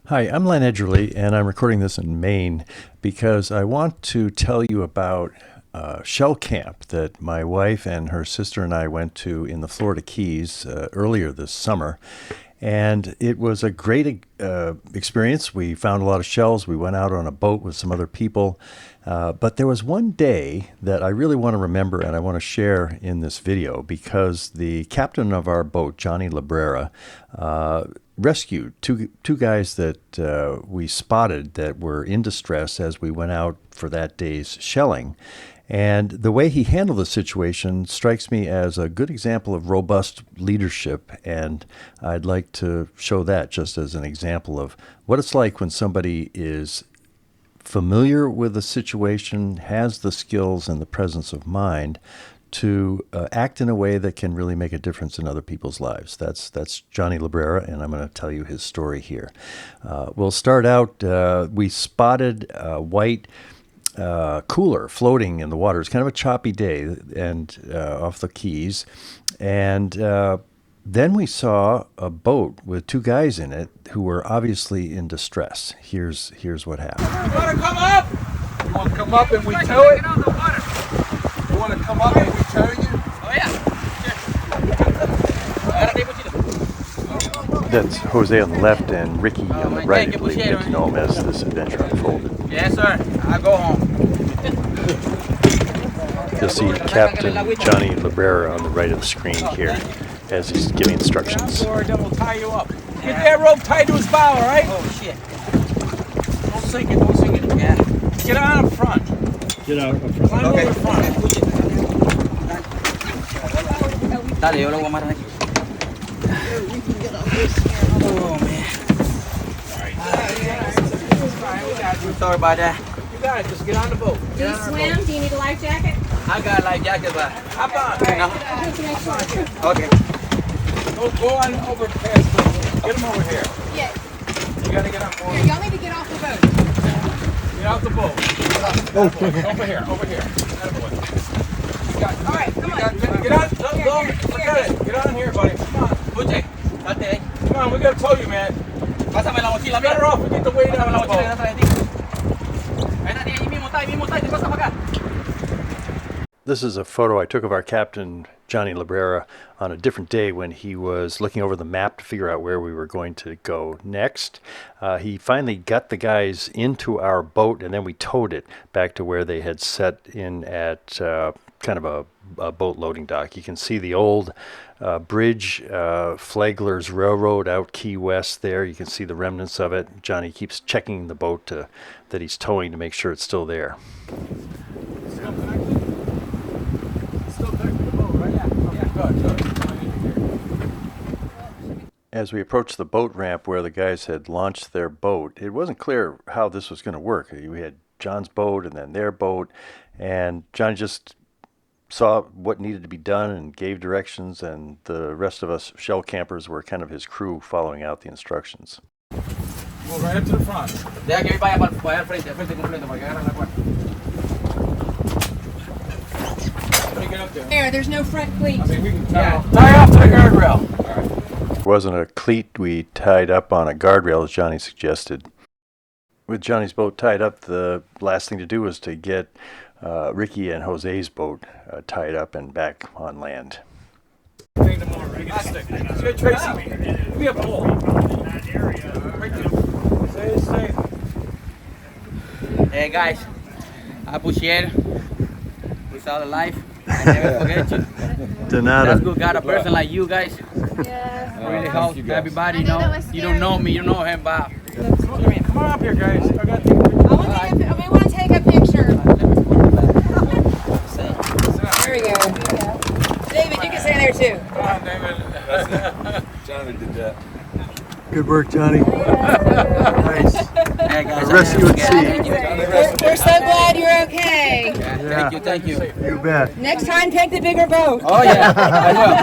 Hi, I'm Len Edgerly, and I'm recording this in Maine because I want to tell you about shell camp that my wife and her sister and I went to in the Florida Keys earlier this summer. And it was a great experience. We found a lot of shells. We went out on a boat with some other people. But there was one day that I really want to remember and I want to share in this video because the captain of our boat, Johnny Librera, rescued two guys that we spotted that were in distress as we went out for that day's shelling. And the way he handled the situation strikes me as a good example of robust leadership, and I'd like to show that just as an example of what it's like when somebody is familiar with the situation, has the skills and the presence of mind to act in a way that can really make a difference in other people's lives. That's Johnny Librera, and I'm going to tell you his story here. We'll start out, we spotted a white cooler floating in the water. It's kind of a choppy day and off the Keys. And then we saw a boat with two guys in it who were obviously in distress. Here's what happened. You want to come up? You want to come up and we tow it? You want to come up and we tow you? Oh, yeah. That's Jose on the left and Ricky on the right. I believe get to know him as this adventure unfolded. Yes, sir. I'll go home. You'll see Captain Johnny Librera on the right of the screen here as he's giving instructions. Then we'll tie you up. Get that rope tied to his bow, all right? Oh, shit. Don't sink it, don't sink it. Yeah. Get out up front. Get out up front. Climb over the front. Dale, yo lo voy a amarrar aquí. Oh, man. Sorry about that. You got it, just get on the boat. Do you swim? Do you need a life jacket? I got a life jacket, but... Hop on. Okay. Go on over past the... Get him over here. Yeah. You got to get on board. Here, y'all need to get off the boat. Get out the boat. Over here, over here. You got, All right, come on. Get on. Don't forget it. Get on here, buddy. Come on. Puche, date ahí. Come on, we got to tow you, man. Pásame la mochila, Better off and get the weight out Pásame la of the mochila boat. detrás de ti. Ahí está, ahí mismo está, te pasa para acá. This is a photo I took of our captain, Johnny Librera, on a different day when he was looking over the map to figure out where we were going to go next. He finally got the guys into our boat, and then we towed it back to where they had set in at kind of a boat loading dock. You can see the old bridge, Flagler's Railroad out Key West there. You can see the remnants of it. Johnny keeps checking the boat that he's towing to make sure it's still there. As we approached the boat ramp where the guys had launched their boat, it wasn't clear how this was going to work. We had John's boat and then their boat, and John just saw what needed to be done and gave directions, and the rest of us shell campers were kind of his crew following out the instructions. Go right up to the front. Deja que vaya para al frente completo, para que agarren la cuarta. Let me get up there. There's no front cleat. I mean, we can tie off to the guardrail. All right. There wasn't a cleat we tied up on a guardrail, as Johnny suggested. With Johnny's boat tied up, the last thing to do was to get Ricky and Jose's boat tied up and back on land. Take them over. Get a stick. Good, Tracy. Give me a pole. Right there. Stay. Hey, guys. I appreciate without a life. I never forget you. De nada. That's good. Got a person like you guys. Yeah. Really helps everybody. I know that Know was you don't know me. You know him, Bob. Come on up here, guys. I got We want to take a picture. There we go. David, you can stay there too. Come on, David. Johnny did that. Good work, Johnny. Nice. Hey, guys. Rescue at Thank you. We're so glad you're okay. Thank you. You bet. Next time, take the bigger boat. Oh, yeah. I will.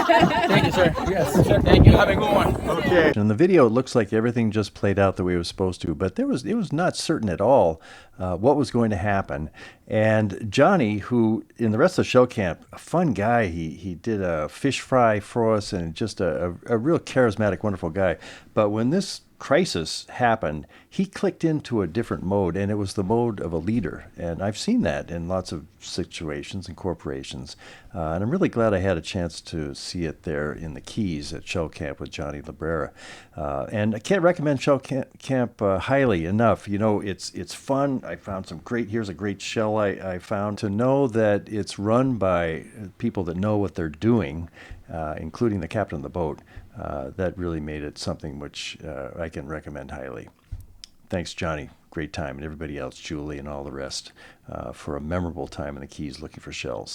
Thank you, sir. Yes. Thank you. Have a good one. Okay. In the video, it looks like everything just played out the way it was supposed to, but it was not certain at all what was going to happen. And Johnny, who in the rest of the shell camp, a fun guy, he did a fish fry for us and just a real charismatic, wonderful guy. But when this crisis happened, he clicked into a different mode, and it was the mode of a leader. And I've seen that in lots of situations and corporations. And I'm really glad I had a chance to see it there in the Keys at Shell Camp with Johnny Librera. And I can't recommend Shell Camp highly enough. You know, it's fun. I found here's a great shell I found. To know that it's run by people that know what they're doing, including the captain of the boat, that really made it something which I can recommend highly. Thanks, Johnny. Great time. And everybody else, Julie and all the rest, for a memorable time in the Keys looking for shells.